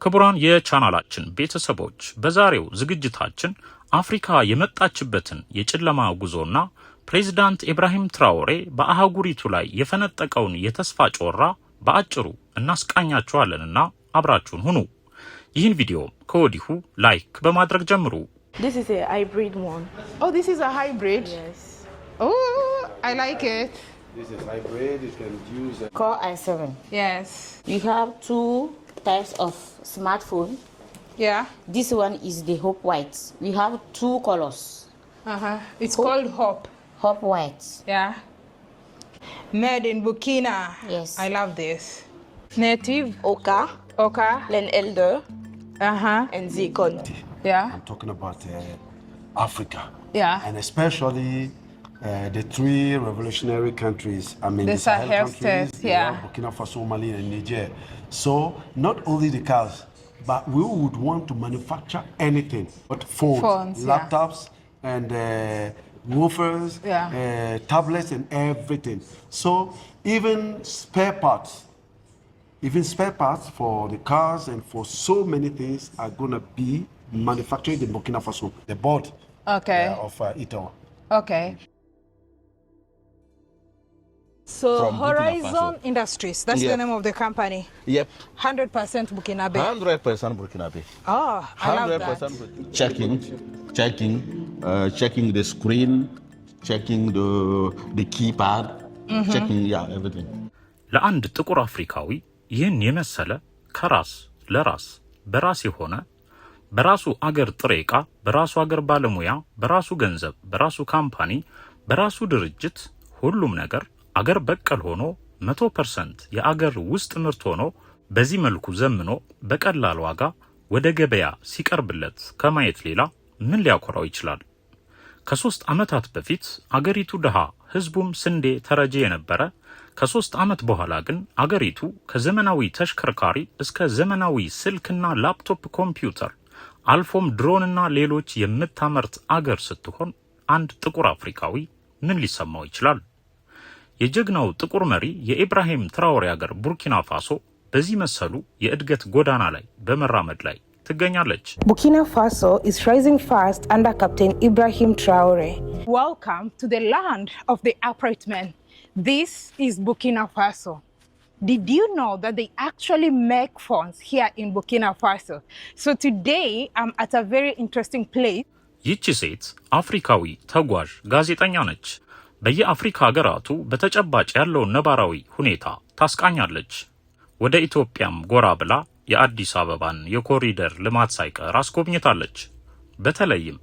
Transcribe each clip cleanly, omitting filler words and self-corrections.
ክቡራን የቻናላችን ቤተሰቦች በዛሬው ዝግጅታችን አፍሪካ የመጣችበትን የጨለማ ጉዞና ፕሬዝዳንት ኢብራሂም ትራኦሬ በአህጉሪቱ ላይ የፈነጠቀውን የተስፋ ጮራ በአጭሩ እናስቃኛችኋለንና አብራችሁን ሁኑ። ይህን ቪዲዮ ከወዲሁ ላይክ በማድረግ ጀምሩ። This is a hybrid one. Oh, this is a hybrid? Yes. Oh, I like it. This is hybrid, you can use it. Core i7. Yes. We have two types of smartphone. Yeah. This one is the Hope White. We have two colors. It's called Hope. Hope White. Yeah. Made in Burkina. Yes. I love this. Native. Oka, Oka. Len Elder, and Zikon. Yeah. I'm talking about Africa. Yeah. And especially the three revolutionary countries. I mean, The the Sahel Sahel countries, states, yeah. Burkina Faso, Mali, and Niger. So not only the cars, but we would want to manufacture anything. But phones Yeah. laptops, and woofers, Yeah. tablets, and everything. So even spare parts. Even spare parts for the cars and for so many things are going to be manufactured in Burkina Faso. The board Okay. of Italy. Okay. So From Burkina Horizon Faso. Industries, that's the Yeah. name of the company. Yep, 100% Burkinabe. 100% Burkinabe. Oh, I love that. 100% checking the screen, checking the keypad, checking everything. ለአንድ ጥቁር አፍሪካዊ ይህን የመሰለ ከራስ ለራስ በራስ የሆነ በራሱ አገር ጥሬ ዕቃ በራሱ አገር ባለሙያ በራሱ ገንዘብ በራሱ ካምፓኒ በራሱ ድርጅት ሁሉም ነገር አገር በቀል ሆኖ 100% የአገር ውስጥ ምርት ሆኖ በዚህ መልኩ ዘምኖ በቀላል ዋጋ ወደ ገበያ ሲቀርብለት ከማየት ሌላ ምን ሊያኮራው ይችላል? ከ3 ዓመታት በፊት አገሪቱ ድሃ ህዝቡም ስንዴ ተረጂ የነበረ ከ3 ዓመት በኋላ ግን አገሪቱ ከዘመናዊ ተሽከርካሪ እስከ ዘመናዊ ስልክና ላፕቶፕ ኮምፒውተር አልፎም ድሮንና ሌሎች የምታመርት አገር ስትሆን አንድ ጥቁር አፍሪካዊ ምን ሊሰማው ይችላል? የጀግናው ጥቁር መሪ የኢብራሂም ትራኦሬ አገር ቡርኪና ፋሶ በዚህ መሰሉ የእድገት ጎዳና ላይ በመራመድ ላይ ትገኛለች። Burkina Faso is rising fast under Captain Ibrahim Traoré. Welcome to the land of the upright men. This is Burkina Faso. Did you know that they actually make phones here in Burkina Faso? So today I'm at a very interesting place. ይህች ሴት አፍሪካዊ ተጓዥ ጋዜጠኛ ነች። በየአፍሪካ ሀገራቱ በተጨባጭ ያለውን ነባራዊ ሁኔታ ታስቃኛለች። ወደ ኢትዮጵያም ጎራ ብላ የአዲስ አበባን የኮሪደር ልማት ሳይቀር አስጎብኝታለች። በተለይም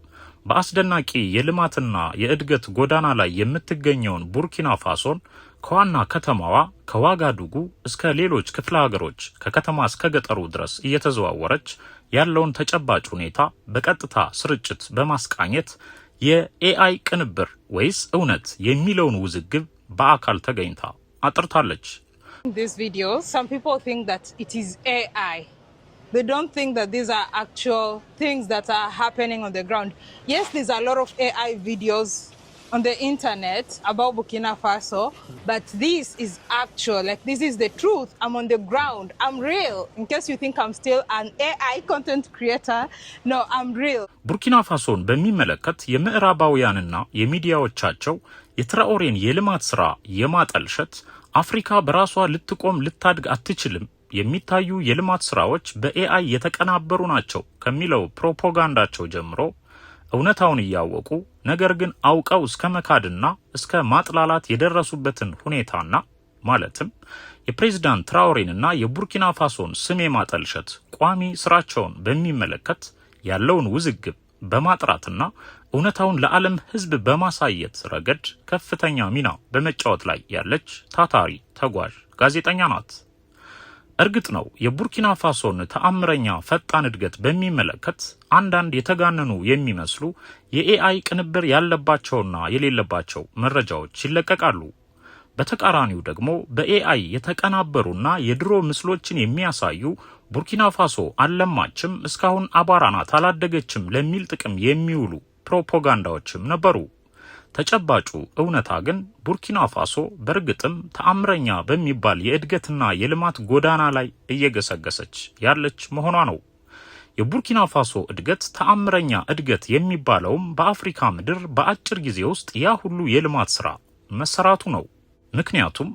በአስደናቂ የልማትና የእድገት ጎዳና ላይ የምትገኘውን ቡርኪና ፋሶን ከዋና ከተማዋ ከዋጋዱጉ እስከ ሌሎች ክፍለ ሀገሮች ከከተማ እስከ ገጠሩ ድረስ እየተዘዋወረች ያለውን ተጨባጭ ሁኔታ በቀጥታ ስርጭት በማስቃኘት የኤአይ ቅንብር ወይስ እውነት የሚለውን ውዝግብ በአካል ተገኝታ አጥርታለች። In this video, some people think that it is AI. They don't think that these are actual things that are happening on the ground. Yes, there's a lot of AI videos on the internet about Burkina Faso, but this is actual. Like, this is the truth. I'm on the ground. I'm real. In case you think I'm still an AI content creator, no, I'm real. ቡርኪና ፋሶን በሚመለከት የምዕራባውያንና የሚዲያዎቻቸው የትራኦሬን የልማት ሥራ የማጠልሸት አፍሪካ በራሷ ልትቆም ልታድግ አትችልም የሚታዩ የልማት ሥራዎች በኤአይ የተቀናበሩ ናቸው ከሚለው ፕሮፓጋንዳቸው ጀምሮ እውነታውን እያወቁ ነገር ግን አውቀው እስከ መካድና እስከ ማጥላላት የደረሱበትን ሁኔታና ማለትም የፕሬዝዳንት ትራኦሬንና የቡርኪና ፋሶን ስም የማጠልሸት ቋሚ ስራቸውን በሚመለከት ያለውን ውዝግብ በማጥራትና እውነታውን ለዓለም ሕዝብ በማሳየት ረገድ ከፍተኛ ሚና በመጫወት ላይ ያለች ታታሪ ተጓዥ ጋዜጠኛ ናት። እርግጥ ነው የቡርኪና ፋሶን ተአምረኛ ፈጣን እድገት በሚመለከት አንዳንድ የተጋነኑ የሚመስሉ የኤአይ ቅንብር ያለባቸውና የሌለባቸው መረጃዎች ይለቀቃሉ። በተቃራኒው ደግሞ በኤአይ የተቀናበሩና የድሮ ምስሎችን የሚያሳዩ ቡርኪና ፋሶ አለማችም እስካሁን አባራናት አላደገችም ለሚል ጥቅም የሚውሉ ፕሮፓጋንዳዎችም ነበሩ። ተጨባጩ እውነታ ግን ቡርኪና ፋሶ በርግጥም ተአምረኛ በሚባል የእድገትና የልማት ጎዳና ላይ እየገሰገሰች ያለች መሆኗ ነው። የቡርኪና ፋሶ እድገት ተአምረኛ እድገት የሚባለውም በአፍሪካ ምድር በአጭር ጊዜ ውስጥ ያ ሁሉ የልማት ስራ መሰራቱ ነው። ምክንያቱም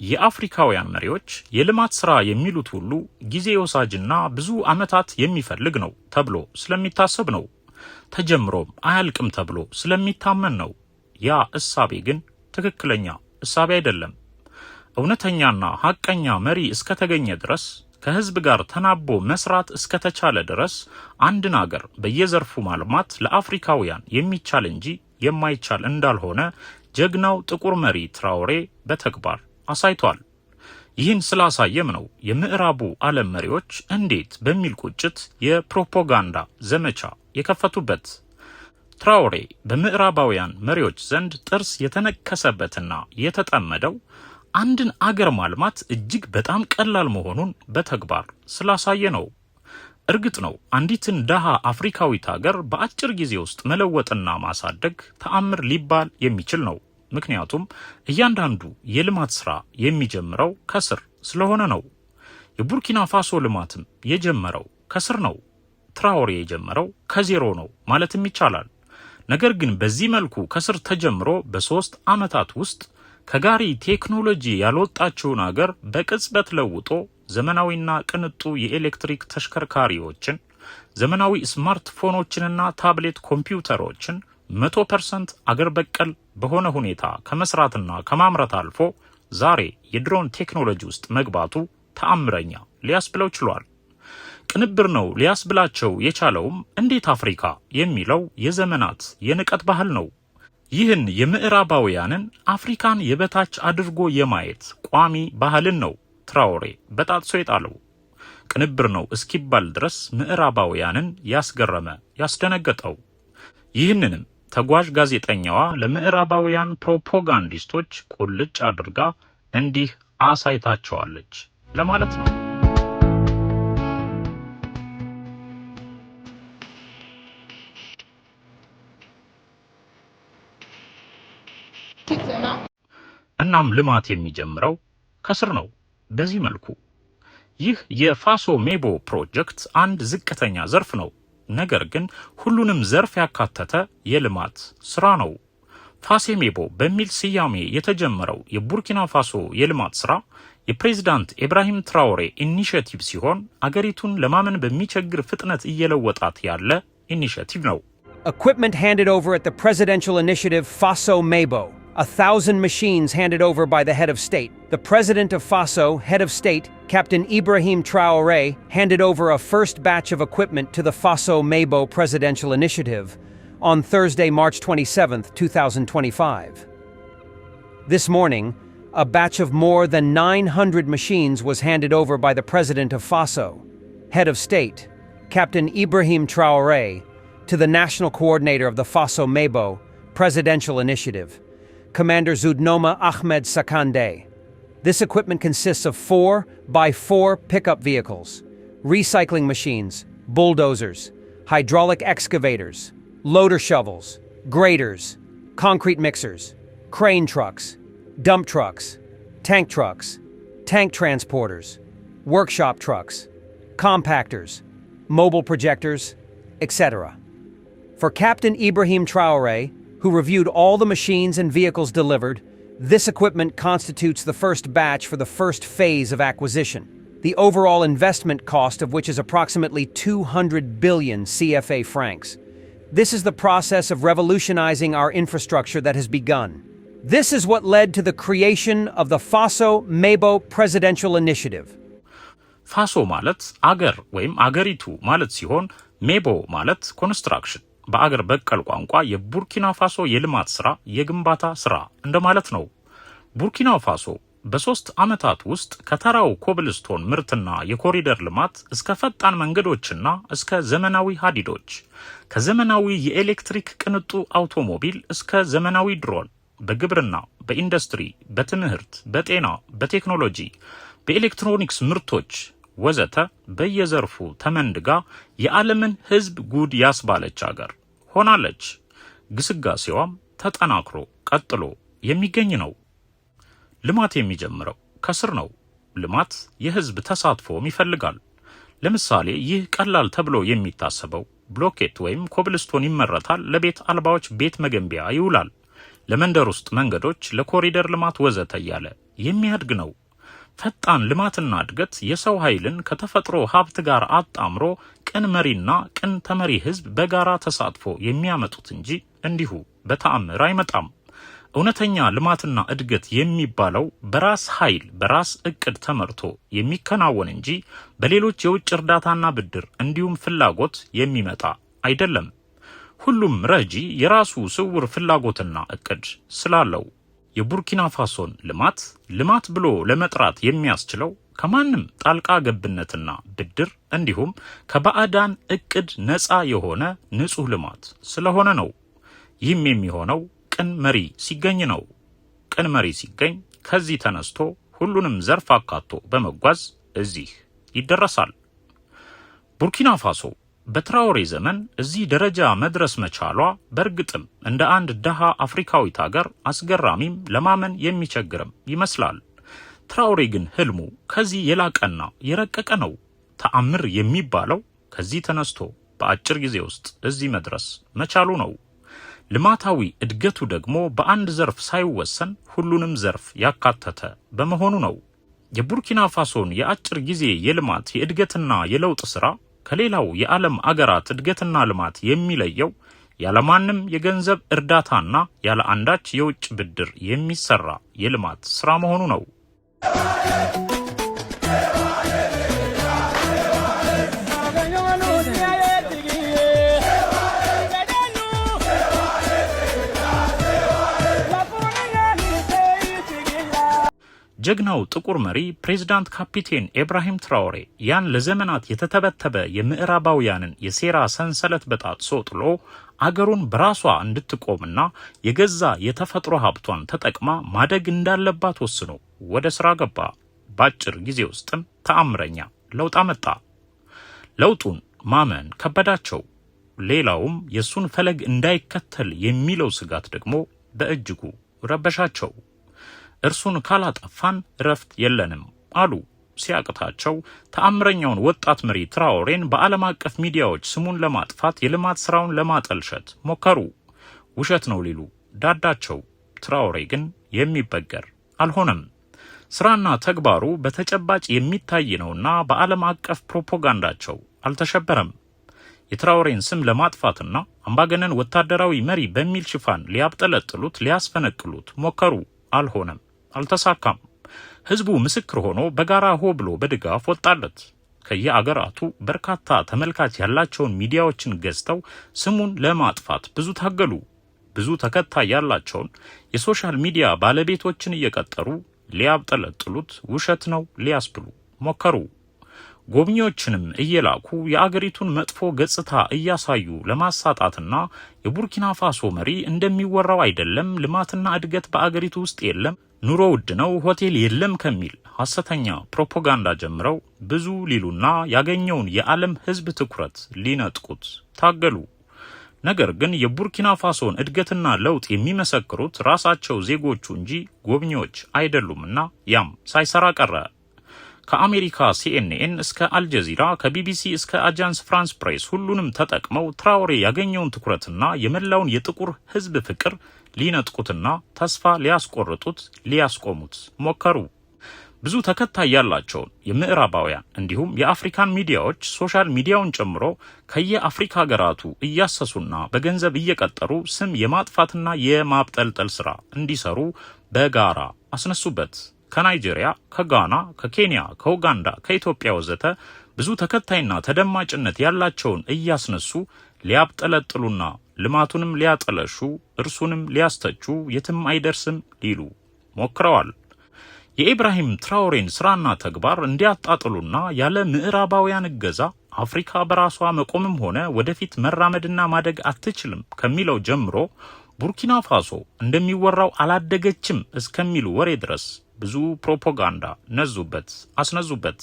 የአፍሪካውያን መሪዎች የልማት ስራ የሚሉት ሁሉ ጊዜ ወሳጅና ብዙ ዓመታት የሚፈልግ ነው ተብሎ ስለሚታሰብ ነው። ተጀምሮም አያልቅም ተብሎ ስለሚታመን ነው። ያ እሳቤ ግን ትክክለኛ እሳቤ አይደለም። እውነተኛና ሐቀኛ መሪ እስከተገኘ ድረስ ከህዝብ ጋር ተናቦ መስራት እስከተቻለ ድረስ አንድን አገር በየዘርፉ ማልማት ለአፍሪካውያን የሚቻል እንጂ የማይቻል እንዳልሆነ ጀግናው ጥቁር መሪ ትራኦሬ በተግባር አሳይቷል። ይህን ስላሳየም ነው የምዕራቡ ዓለም መሪዎች እንዴት በሚል ቁጭት የፕሮፓጋንዳ ዘመቻ የከፈቱበት። ትራኦሬ በምዕራባውያን መሪዎች ዘንድ ጥርስ የተነከሰበትና የተጠመደው አንድን አገር ማልማት እጅግ በጣም ቀላል መሆኑን በተግባር ስላሳየ ነው። እርግጥ ነው አንዲትን ደሃ አፍሪካዊት ሀገር በአጭር ጊዜ ውስጥ መለወጥና ማሳደግ ተአምር ሊባል የሚችል ነው። ምክንያቱም እያንዳንዱ የልማት ስራ የሚጀምረው ከስር ስለሆነ ነው። የቡርኪና ፋሶ ልማትም የጀመረው ከስር ነው። ትራኦሬ የጀመረው ከዜሮ ነው ማለትም ይቻላል። ነገር ግን በዚህ መልኩ ከስር ተጀምሮ በ3 ዓመታት ውስጥ ከጋሪ ቴክኖሎጂ ያልወጣችውን አገር በቅጽበት ለውጦ ዘመናዊና ቅንጡ የኤሌክትሪክ ተሽከርካሪዎችን፣ ዘመናዊ ስማርትፎኖችንና ታብሌት ኮምፒውተሮችን 100% አገር በቀል በሆነ ሁኔታ ከመስራትና ከማምረት አልፎ ዛሬ የድሮን ቴክኖሎጂ ውስጥ መግባቱ ተአምረኛ ሊያስብለው ችሏል። ቅንብር ነው ሊያስብላቸው የቻለውም እንዴት አፍሪካ የሚለው የዘመናት የንቀት ባህል ነው። ይህን የምዕራባውያንን አፍሪካን የበታች አድርጎ የማየት ቋሚ ባህልን ነው ትራኦሬ በጣጥሶ የጣለው። ቅንብር ነው እስኪባል ድረስ ምዕራባውያንን ያስገረመ ያስደነገጠው። ይህንንም ተጓዥ ጋዜጠኛዋ ለምዕራባውያን ፕሮፓጋንዲስቶች ቁልጭ አድርጋ እንዲህ አሳይታቸዋለች ለማለት ነው። እናም ልማት የሚጀምረው ከስር ነው። በዚህ መልኩ ይህ የፋሶ ሜቦ ፕሮጀክት አንድ ዝቅተኛ ዘርፍ ነው። ነገር ግን ሁሉንም ዘርፍ ያካተተ የልማት ስራ ነው። ፋሴሜቦ በሚል ስያሜ የተጀመረው የቡርኪና ፋሶ የልማት ስራ የፕሬዝዳንት ኢብራሂም ትራኦሬ ኢኒሺየቲቭ ሲሆን አገሪቱን ለማመን በሚቸግር ፍጥነት እየለወጣት ያለ ኢኒሺየቲቭ ነው። Equipment handed over at the presidential initiative Faso Mebo. 1,000 machines handed over by the head of state. The president of Faso, head of state, Captain Ibrahim Traoré, handed over a first batch of equipment to the Faso Mebo presidential initiative on Thursday, March 27, 2025. This morning, a batch of more than 900 machines was handed over by the president of Faso, head of state, Captain Ibrahim Traoré, to the national coordinator of the Faso Mebo presidential initiative, Commander Zudnoma Ahmed Sakande. This equipment consists of 4x4 pickup vehicles, recycling machines, bulldozers, hydraulic excavators, loader shovels, graders, concrete mixers, crane trucks, dump trucks, tank transporters, workshop trucks, compactors, mobile projectors, etc. For Captain Ibrahim Traoré, who reviewed all the machines and vehicles delivered, this equipment constitutes the first batch for the first phase of acquisition, the overall investment cost of which is approximately 200 billion CFA francs. This is the process of revolutionizing our infrastructure that has begun. This is what led to the creation of the Faso Mebo presidential initiative. ፋሶ ማለት አገር ወይም አገሪቱ ማለት ሲሆን ሜቦ ማለት ኮንስትራክሽን በአገር በቀል ቋንቋ የቡርኪና ፋሶ የልማት ስራ የግንባታ ስራ እንደማለት ነው። ቡርኪና ፋሶ በ3 ዓመታት ውስጥ ከተራው ኮብልስቶን ምርትና የኮሪደር ልማት እስከ ፈጣን መንገዶችና እስከ ዘመናዊ ሀዲዶች፣ ከዘመናዊ የኤሌክትሪክ ቅንጡ አውቶሞቢል እስከ ዘመናዊ ድሮን፣ በግብርና፣ በኢንዱስትሪ፣ በትምህርት፣ በጤና፣ በቴክኖሎጂ፣ በኤሌክትሮኒክስ ምርቶች ወዘተ በየዘርፉ ተመንድጋ የዓለምን ሕዝብ ጉድ ያስባለች አገር ሆናለች። ግስጋሴዋም ተጠናክሮ ቀጥሎ የሚገኝ ነው። ልማት የሚጀምረው ከስር ነው። ልማት የህዝብ ተሳትፎም ይፈልጋል። ለምሳሌ ይህ ቀላል ተብሎ የሚታሰበው ብሎኬት ወይም ኮብልስቶን ይመረታል፣ ለቤት አልባዎች ቤት መገንቢያ ይውላል፣ ለመንደር ውስጥ መንገዶች፣ ለኮሪደር ልማት ወዘተ እያለ የሚያድግ ነው። ፈጣን ልማትና እድገት የሰው ኃይልን ከተፈጥሮ ሀብት ጋር አጣምሮ ቅን መሪና ቅን ተመሪ ህዝብ በጋራ ተሳትፎ የሚያመጡት እንጂ እንዲሁ በተአምር አይመጣም። እውነተኛ ልማትና እድገት የሚባለው በራስ ኃይል በራስ እቅድ ተመርቶ የሚከናወን እንጂ በሌሎች የውጭ እርዳታና ብድር እንዲሁም ፍላጎት የሚመጣ አይደለም። ሁሉም ረጂ የራሱ ስውር ፍላጎትና እቅድ ስላለው የቡርኪና ፋሶን ልማት ብሎ ለመጥራት የሚያስችለው ከማንም ጣልቃ ገብነትና ብድር እንዲሁም ከባዕዳን እቅድ ነፃ የሆነ ንጹህ ልማት ስለሆነ ነው። ይህም የሚሆነው ቅን መሪ ሲገኝ ነው። ቅን መሪ ሲገኝ ከዚህ ተነስቶ ሁሉንም ዘርፍ አካቶ በመጓዝ እዚህ ይደረሳል። ቡርኪና ፋሶ በትራኦሬ ዘመን እዚህ ደረጃ መድረስ መቻሏ በእርግጥም እንደ አንድ ደሃ አፍሪካዊት ሀገር አስገራሚም ለማመን የሚቸግርም ይመስላል። ትራኦሬ ግን ህልሙ ከዚህ የላቀና የረቀቀ ነው። ተአምር የሚባለው ከዚህ ተነስቶ በአጭር ጊዜ ውስጥ እዚህ መድረስ መቻሉ ነው። ልማታዊ እድገቱ ደግሞ በአንድ ዘርፍ ሳይወሰን ሁሉንም ዘርፍ ያካተተ በመሆኑ ነው። የቡርኪና ፋሶን የአጭር ጊዜ የልማት የእድገትና የለውጥ ሥራ ከሌላው የዓለም አገራት እድገትና ልማት የሚለየው ያለማንም የገንዘብ እርዳታና ያለ አንዳች የውጭ ብድር የሚሰራ የልማት ሥራ መሆኑ ነው። ጀግናው ጥቁር መሪ ፕሬዝዳንት ካፒቴን ኢብራሂም ትራኦሬ ያን ለዘመናት የተተበተበ የምዕራባውያንን የሴራ ሰንሰለት በጣጥሶ ጥሎ አገሩን በራሷ እንድትቆምና የገዛ የተፈጥሮ ሀብቷን ተጠቅማ ማደግ እንዳለባት ወስኖ ወደ ስራ ገባ። በአጭር ጊዜ ውስጥም ተአምረኛ ለውጥ አመጣ። ለውጡን ማመን ከበዳቸው። ሌላውም የሱን ፈለግ እንዳይከተል የሚለው ስጋት ደግሞ በእጅጉ ረበሻቸው። እርሱን ካላጠፋን ረፍት የለንም አሉ። ሲያቅታቸው ተአምረኛውን ወጣት መሪ ትራኦሬን በዓለም አቀፍ ሚዲያዎች ስሙን ለማጥፋት የልማት ስራውን ለማጠልሸት ሞከሩ። ውሸት ነው ሊሉ ዳዳቸው። ትራኦሬ ግን የሚበገር አልሆነም። ስራና ተግባሩ በተጨባጭ የሚታይ ነውና በዓለም አቀፍ ፕሮፓጋንዳቸው አልተሸበረም። የትራኦሬን ስም ለማጥፋትና አምባገነን ወታደራዊ መሪ በሚል ሽፋን ሊያብጠለጥሉት ሊያስፈነቅሉት ሞከሩ። አልሆነም፣ አልተሳካም። ህዝቡ ምስክር ሆኖ በጋራ ሆ ብሎ በድጋፍ ወጣለት። ከየአገራቱ በርካታ ተመልካች ያላቸውን ሚዲያዎችን ገዝተው ስሙን ለማጥፋት ብዙ ታገሉ። ብዙ ተከታይ ያላቸውን የሶሻል ሚዲያ ባለቤቶችን እየቀጠሩ ሊያብጠለጥሉት ውሸት ነው ሊያስብሉ ሞከሩ። ጎብኚዎችንም እየላኩ የአገሪቱን መጥፎ ገጽታ እያሳዩ ለማሳጣትና የቡርኪና ፋሶ መሪ እንደሚወራው አይደለም፣ ልማትና እድገት በአገሪቱ ውስጥ የለም፣ ኑሮ ውድ ነው፣ ሆቴል የለም ከሚል ሐሰተኛ ፕሮፓጋንዳ ጀምረው ብዙ ሊሉና ያገኘውን የዓለም ህዝብ ትኩረት ሊነጥቁት ታገሉ። ነገር ግን የቡርኪና ፋሶን እድገትና ለውጥ የሚመሰክሩት ራሳቸው ዜጎቹ እንጂ ጎብኚዎች አይደሉምና ያም ሳይሰራ ቀረ። ከአሜሪካ ሲኤንኤን እስከ አልጀዚራ፣ ከቢቢሲ እስከ አጃንስ ፍራንስ ፕሬስ ሁሉንም ተጠቅመው ትራኦሬ ያገኘውን ትኩረትና የመላውን የጥቁር ህዝብ ፍቅር ሊነጥቁትና ተስፋ ሊያስቆርጡት ሊያስቆሙት ሞከሩ። ብዙ ተከታይ ያላቸውን የምዕራባውያን እንዲሁም የአፍሪካን ሚዲያዎች ሶሻል ሚዲያውን ጨምሮ ከየአፍሪካ ሀገራቱ እያሰሱና በገንዘብ እየቀጠሩ ስም የማጥፋትና የማብጠልጠል ስራ እንዲሰሩ በጋራ አስነሱበት። ከናይጄሪያ፣ ከጋና፣ ከኬንያ፣ ከኡጋንዳ፣ ከኢትዮጵያ ወዘተ ብዙ ተከታይና ተደማጭነት ያላቸውን እያስነሱ ሊያብጠለጥሉና ልማቱንም ሊያጠለሹ እርሱንም ሊያስተቹ የትም አይደርስም ሊሉ ሞክረዋል። የኢብራሂም ትራኦሬን ስራና ተግባር እንዲያጣጥሉና ያለ ምዕራባውያን እገዛ አፍሪካ በራሷ መቆምም ሆነ ወደፊት መራመድና ማደግ አትችልም ከሚለው ጀምሮ ቡርኪና ፋሶ እንደሚወራው አላደገችም እስከሚሉ ወሬ ድረስ ብዙ ፕሮፓጋንዳ ነዙበት፣ አስነዙበት።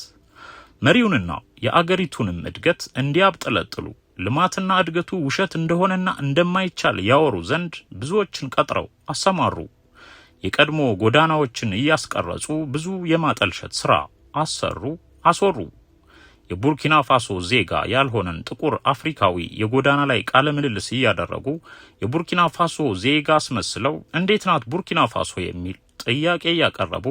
መሪውንና የአገሪቱንም እድገት እንዲያብጠለጥሉ ልማትና እድገቱ ውሸት እንደሆነና እንደማይቻል ያወሩ ዘንድ ብዙዎችን ቀጥረው አሰማሩ። የቀድሞ ጎዳናዎችን እያስቀረጹ ብዙ የማጠልሸት ሥራ አሰሩ፣ አስወሩ። የቡርኪና ፋሶ ዜጋ ያልሆነን ጥቁር አፍሪካዊ የጎዳና ላይ ቃለ ምልልስ እያደረጉ የቡርኪና ፋሶ ዜጋ አስመስለው እንዴት ናት ቡርኪና ፋሶ የሚል ጥያቄ ያቀረቡ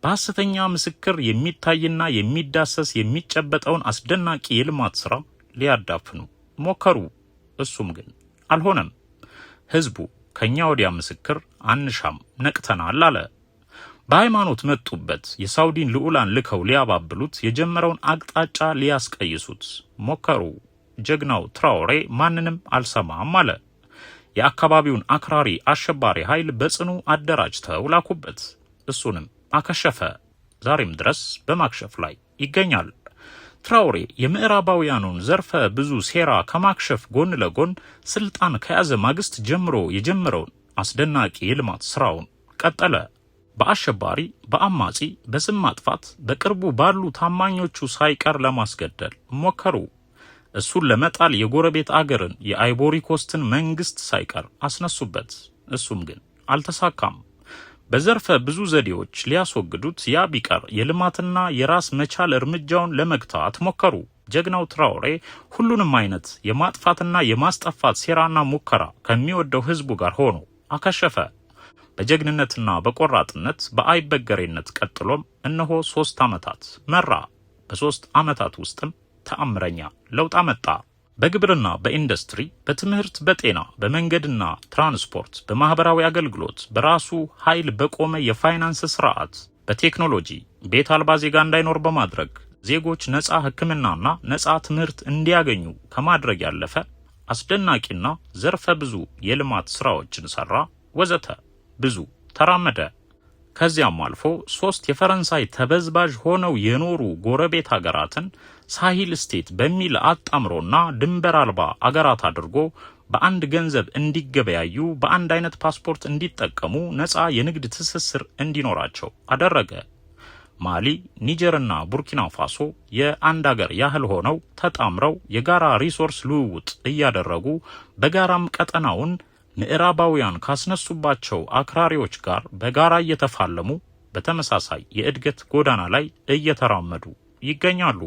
በሐሰተኛ ምስክር የሚታይና የሚዳሰስ የሚጨበጠውን አስደናቂ የልማት ሥራ ሊያዳፍኑ ሞከሩ። እሱም ግን አልሆነም። ሕዝቡ ከኛ ወዲያ ምስክር አንሻም ነቅተናል አለ። በሃይማኖት መጡበት የሳውዲን ልዑላን ልከው ሊያባብሉት የጀመረውን አቅጣጫ ሊያስቀይሱት ሞከሩ። ጀግናው ትራኦሬ ማንንም አልሰማም አለ። የአካባቢውን አክራሪ አሸባሪ ኃይል በጽኑ አደራጅተው ላኩበት። እሱንም አከሸፈ። ዛሬም ድረስ በማክሸፍ ላይ ይገኛል። ትራኦሬ የምዕራባውያኑን ዘርፈ ብዙ ሴራ ከማክሸፍ ጎን ለጎን ስልጣን ከያዘ ማግስት ጀምሮ የጀመረውን አስደናቂ የልማት ስራውን ቀጠለ። በአሸባሪ፣ በአማጺ፣ በስም ማጥፋት በቅርቡ ባሉ ታማኞቹ ሳይቀር ለማስገደል ሞከሩ። እሱን ለመጣል የጎረቤት አገርን የአይቮሪ ኮስትን መንግስት ሳይቀር አስነሱበት። እሱም ግን አልተሳካም። በዘርፈ ብዙ ዘዴዎች ሊያስወግዱት ያ ቢቀር የልማትና የራስ መቻል እርምጃውን ለመግታት ሞከሩ። ጀግናው ትራኦሬ ሁሉንም አይነት የማጥፋትና የማስጠፋት ሴራና ሙከራ ከሚወደው ህዝቡ ጋር ሆኖ አከሸፈ። በጀግንነትና በቆራጥነት በአይበገሬነት ቀጥሎም እነሆ 3 ዓመታት መራ። በ3 ዓመታት ውስጥም ተአምረኛ ለውጥ አመጣ። በግብርና፣ በኢንዱስትሪ፣ በትምህርት፣ በጤና፣ በመንገድና ትራንስፖርት፣ በማህበራዊ አገልግሎት፣ በራሱ ኃይል በቆመ የፋይናንስ ስርዓት፣ በቴክኖሎጂ ቤት አልባ ዜጋ እንዳይኖር በማድረግ ዜጎች ነፃ ሕክምናና ነፃ ትምህርት እንዲያገኙ ከማድረግ ያለፈ አስደናቂና ዘርፈ ብዙ የልማት ስራዎችን ሰራ ወዘተ። ብዙ ተራመደ። ከዚያም አልፎ 3 የፈረንሳይ ተበዝባዥ ሆነው የኖሩ ጎረቤት ሀገራትን ሳሂል ስቴት በሚል አጣምሮና ድንበር አልባ አገራት አድርጎ በአንድ ገንዘብ እንዲገበያዩ፣ በአንድ አይነት ፓስፖርት እንዲጠቀሙ፣ ነፃ የንግድ ትስስር እንዲኖራቸው አደረገ። ማሊ፣ ኒጀርና ቡርኪና ፋሶ የአንድ አገር ያህል ሆነው ተጣምረው የጋራ ሪሶርስ ልውውጥ እያደረጉ በጋራም ቀጠናውን ምዕራባውያን ካስነሱባቸው አክራሪዎች ጋር በጋራ እየተፋለሙ በተመሳሳይ የእድገት ጎዳና ላይ እየተራመዱ ይገኛሉ።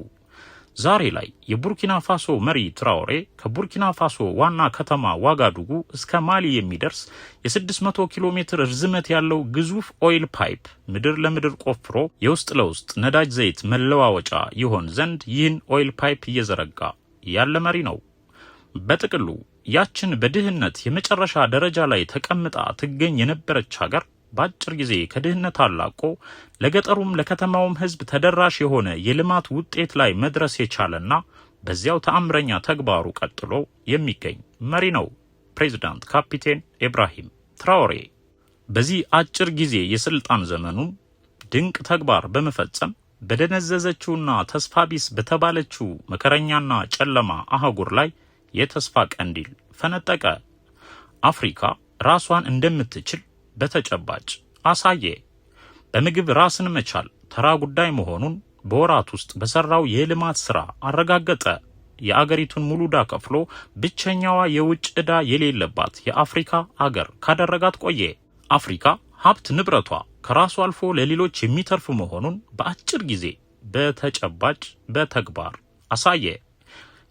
ዛሬ ላይ የቡርኪና ፋሶ መሪ ትራኦሬ ከቡርኪና ፋሶ ዋና ከተማ ዋጋዱጉ እስከ ማሊ የሚደርስ የ600 ኪሎ ሜትር ርዝመት ያለው ግዙፍ ኦይል ፓይፕ ምድር ለምድር ቆፍሮ የውስጥ ለውስጥ ነዳጅ ዘይት መለዋወጫ ይሆን ዘንድ ይህን ኦይል ፓይፕ እየዘረጋ ያለ መሪ ነው። በጥቅሉ ያችን በድህነት የመጨረሻ ደረጃ ላይ ተቀምጣ ትገኝ የነበረች ሀገር በአጭር ጊዜ ከድህነት አላቆ ለገጠሩም ለከተማውም ህዝብ ተደራሽ የሆነ የልማት ውጤት ላይ መድረስ የቻለና በዚያው ተአምረኛ ተግባሩ ቀጥሎ የሚገኝ መሪ ነው ፕሬዝዳንት ካፒቴን ኢብራሂም ትራኦሬ። በዚህ አጭር ጊዜ የስልጣን ዘመኑ ድንቅ ተግባር በመፈጸም በደነዘዘችውና ተስፋ ቢስ በተባለችው መከረኛና ጨለማ አህጉር ላይ የተስፋ ቀንዲል ፈነጠቀ። አፍሪካ ራሷን እንደምትችል በተጨባጭ አሳየ። በምግብ ራስን መቻል ተራ ጉዳይ መሆኑን በወራት ውስጥ በሰራው የልማት ሥራ አረጋገጠ። የአገሪቱን ሙሉ ዕዳ ከፍሎ ብቸኛዋ የውጭ ዕዳ የሌለባት የአፍሪካ አገር ካደረጋት ቆየ። አፍሪካ ሀብት ንብረቷ ከራሱ አልፎ ለሌሎች የሚተርፍ መሆኑን በአጭር ጊዜ በተጨባጭ በተግባር አሳየ።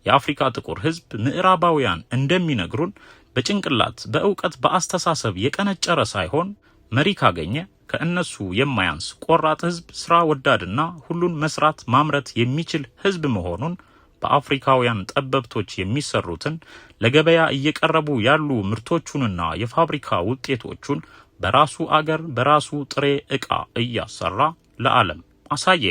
የአፍሪካ ጥቁር ህዝብ ምዕራባውያን እንደሚነግሩን በጭንቅላት በእውቀት በአስተሳሰብ የቀነጨረ ሳይሆን መሪ ካገኘ ከእነሱ የማያንስ ቆራጥ ህዝብ፣ ስራ ወዳድና ሁሉን መስራት ማምረት የሚችል ህዝብ መሆኑን በአፍሪካውያን ጠበብቶች የሚሰሩትን ለገበያ እየቀረቡ ያሉ ምርቶቹንና የፋብሪካ ውጤቶቹን በራሱ አገር በራሱ ጥሬ ዕቃ እያሰራ ለዓለም አሳየ።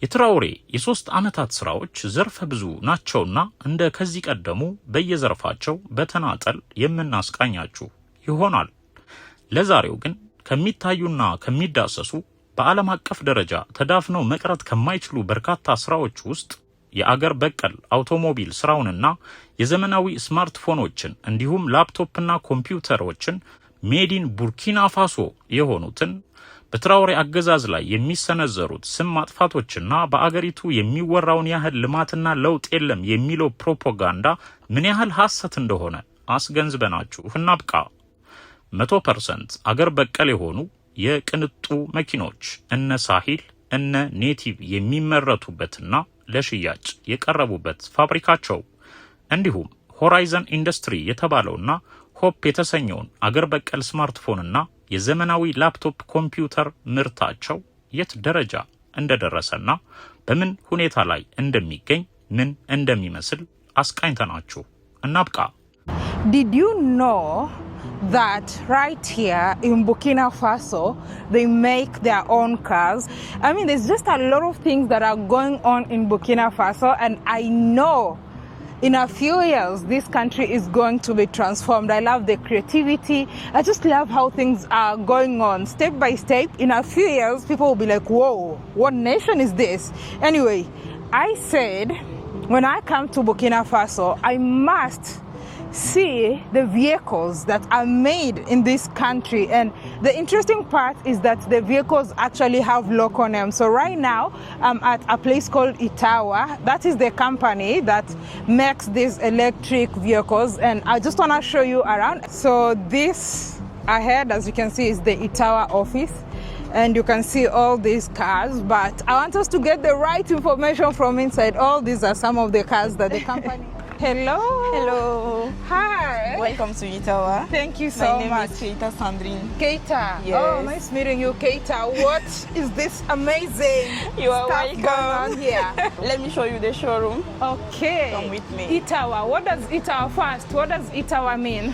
የትራኦሬ የ3 ዓመታት ስራዎች ዘርፈ ብዙ ናቸውና እንደ ከዚህ ቀደሙ በየዘርፋቸው በተናጠል የምናስቃኛችሁ ይሆናል። ለዛሬው ግን ከሚታዩና ከሚዳሰሱ በዓለም አቀፍ ደረጃ ተዳፍነው መቅረት ከማይችሉ በርካታ ስራዎች ውስጥ የአገር በቀል አውቶሞቢል ስራውንና የዘመናዊ ስማርትፎኖችን እንዲሁም ላፕቶፕና ኮምፒውተሮችን ሜዲን ቡርኪና ፋሶ የሆኑትን በትራኦሬ አገዛዝ ላይ የሚሰነዘሩት ስም ማጥፋቶችና በአገሪቱ የሚወራውን ያህል ልማትና ለውጥ የለም የሚለው ፕሮፓጋንዳ ምን ያህል ሐሰት እንደሆነ አስገንዝበናችሁ እናብቃ። 100% አገር በቀል የሆኑ የቅንጡ መኪኖች እነ ሳሂል እነ ኔቲቭ የሚመረቱበትና ለሽያጭ የቀረቡበት ፋብሪካቸው እንዲሁም ሆራይዘን ኢንዱስትሪ የተባለውና ሆፕ የተሰኘውን አገር በቀል ስማርትፎንና የዘመናዊ ላፕቶፕ ኮምፒውተር ምርታቸው የት ደረጃ እንደደረሰና በምን ሁኔታ ላይ እንደሚገኝ ምን እንደሚመስል አስቃኝተናችሁ እናብቃ። Did you know that right here in Burkina Faso, they make their own cars? I mean, there's just a lot of things that are going on in Burkina Faso, and I know in a few years, this country is going to be transformed. I love the creativity. I just love how things are going on step by step. In a few years, people will be like, whoa, what nation is this? Anyway, I said, when I come to Burkina Faso, I must see the vehicles that are made in this country. And the interesting part is that the vehicles actually have local names. So right now I'm at a place called Itawa. That is the company that makes these electric vehicles, and I just want to show you around. So this ahead, as you can see, is the Itawa office, and you can see all these cars, but I want us to get the right information from inside. All these are some of the cars that the company Hello. Hello. Hi. Welcome to Itawa. Thank you so much. My name is Keita Sandrine. Keita. Yes. Oh, nice meeting you, Keita. What is this amazing You are stuff welcome. going on here? Let me show you the showroom. Okay. Come with me. Itawa. What does Itawa first? What does Itawa mean?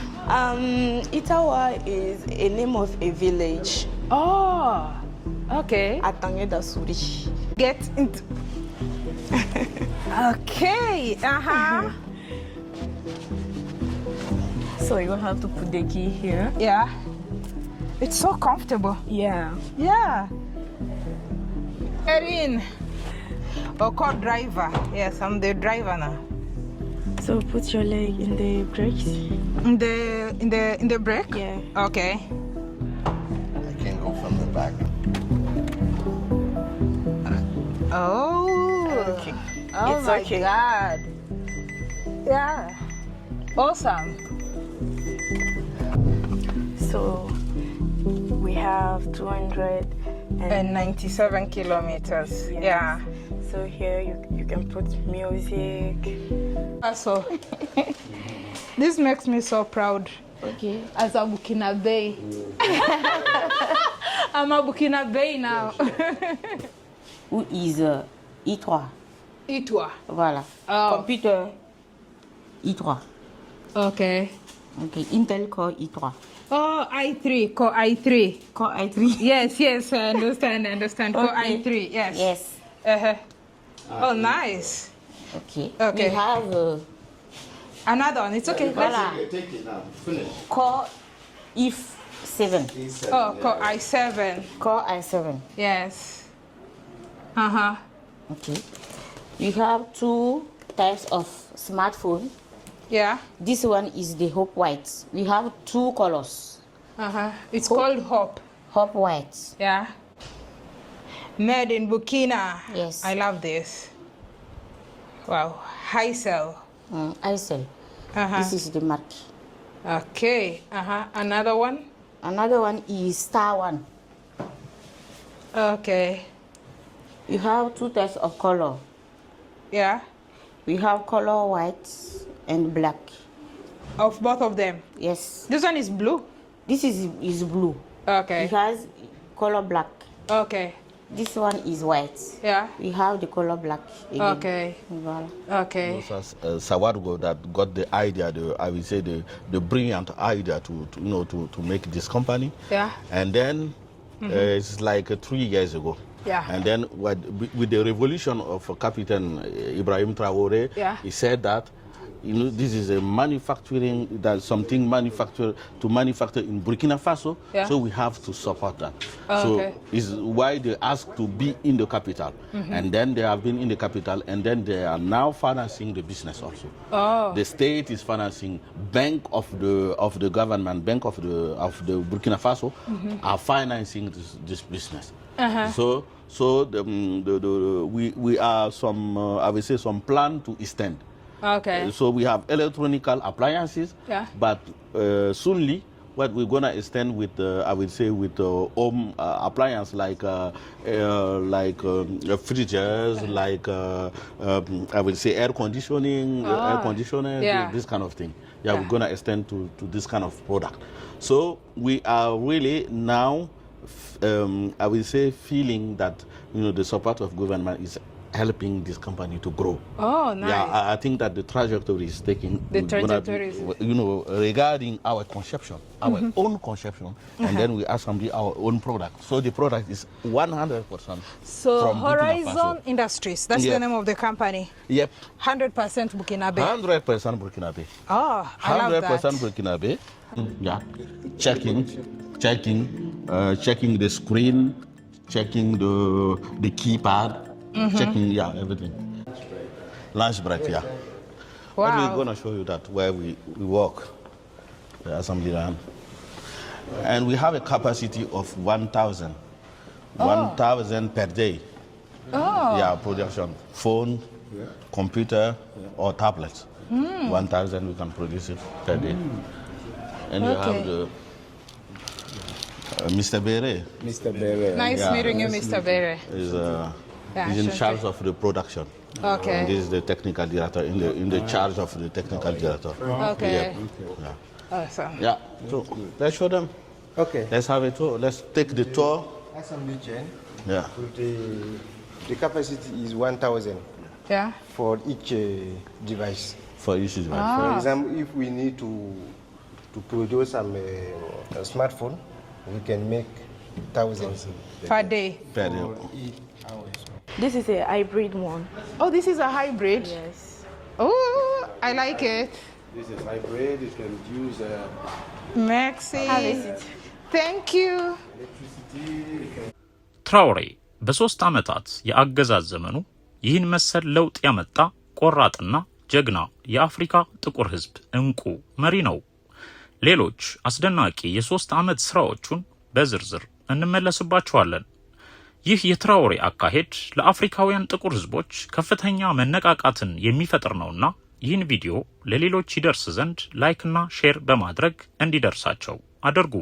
Itawa is a name of a village. Oh. Okay. Atange da Suri. Get into. Okay. So you have to put the key here. Yeah. It's so comfortable. Yeah. Yeah. Get in. Or call driver. Yes, I'm the driver now. So put your leg in the brakes. In the brake? Yeah. Okay. I can go from the back. Oh. Okay. Oh It's my okay. God. Yeah. Awesome. So we have 297 kilometers. Yes. Yeah. So here you can put music. So this makes me so proud. Okay. As a Burkinabe. I'm a Burkinabe now. Who is I3? Itwa. Voilà. Oh. Computer. I3. Okay. Okay. Intel Core I3. Oh, i3. Core i3. Core i3. Yes, I understand. Core Okay. i3. Yes. Yes. Oh, nice. Okay. Okay. We have Another one. It's okay. Voilà. Take it now. Finish. Core i7. Oh, Core i7. Core i7. Yes. Okay. We have two types of smartphone. Yeah. This one is the Hope White. We have two colors. It's called Hope. Hope White. Yeah. Made in Burkina. Yes. I love this. Wow. Hisel. ISL. This is the mark. Okay. Another one. Another one is Star One. Okay. You have two types of color. Yeah. We have color white and black. Of both of them. Yes. This one is blue. This is blue. Okay. It has color black. Okay. This one is white. Yeah. We have the color black. Again. Okay. Voilà. Okay. It was Sawadgo that got the idea, I will say the brilliant idea to make this company. Yeah. And then it's like 3 years ago. Yeah. And then with the revolution of Captain Ibrahim Traoré, Yeah. he said that this is a manufacturing, that's something manufactured to manufacture in Burkina Faso, so we have to support that. So is why they ask to be in the capital, and then they have been in the capital, and then they are now financing the business also. The state is financing, bank of the government, bank of the Burkina Faso are financing this business. So we are some I will say some plan to extend. So we have electronical appliances, but soonly what we're gonna extend with I would say with home appliance like fridges, like I would say air conditioning, this kind of thing. We're gonna extend to this kind of product. So we are really now I will say feeling that the support of government is helping this company to grow. Nice. I think that the trajectory is taking. The trajectory is. Regarding our conception, our own conception, and then we assembly our own product. So the product is 100%. So from Horizon Industries, that's the name of the company. Yep. 100% Burkinabe. 100% Burkinabe. I love that. 100% Burkinabe. Checking the screen, checking the keypad, checking everything. Lunch break, Wow. But we're gonna show you that where we work, the assembly line, and we have a capacity of 1,000 per day. Production, phone, computer, or tablet. 1,000 we can produce it per day. And you have the Mr. Bere. Mr. Bere. Nice meeting you, Mr. Bere. He's in charge of the production. And this is the technical director, in the charge of the technical director. Awesome. So let's show them. Let's have a tour. Let's take the tour. Assembly chain. The capacity is 1,000. For each device. For each device. For example, if we need to produce some a smartphone, we can make thousands per day. Per 8 hours. This is a hybrid one. This is a hybrid? Yes. Oh, I like it. This is hybrid. You can use Merci. Thank you. ትራውሬ በ3 ዓመታት የአገዛዝ ዘመኑ ይህን መሰል ለውጥ ያመጣ ቆራጥና ጀግና የአፍሪካ ጥቁር ህዝብ እንቁ መሪ ነው። ሌሎች አስደናቂ የ3 ዓመት ስራዎቹን በዝርዝር እንመለስባቸዋለን። ይህ የትራውሬ አካሄድ ለአፍሪካውያን ጥቁር ህዝቦች ከፍተኛ መነቃቃትን የሚፈጥር ነውና ይህን ቪዲዮ ለሌሎች ይደርስ ዘንድ ላይክና ሼር በማድረግ እንዲደርሳቸው አድርጉ።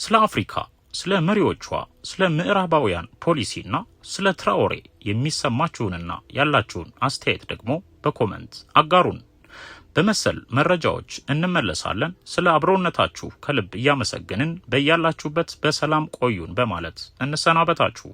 ስለ አፍሪካ፣ ስለ መሪዎቿ፣ ስለ ምዕራባውያን ፖሊሲና ስለ ትራውሬ የሚሰማችሁንና ያላችሁን አስተያየት ደግሞ በኮሜንት አጋሩን። በመሰል መረጃዎች እንመለሳለን። ስለ አብሮነታችሁ ከልብ እያመሰገንን በያላችሁበት በሰላም ቆዩን በማለት እንሰናበታችሁ።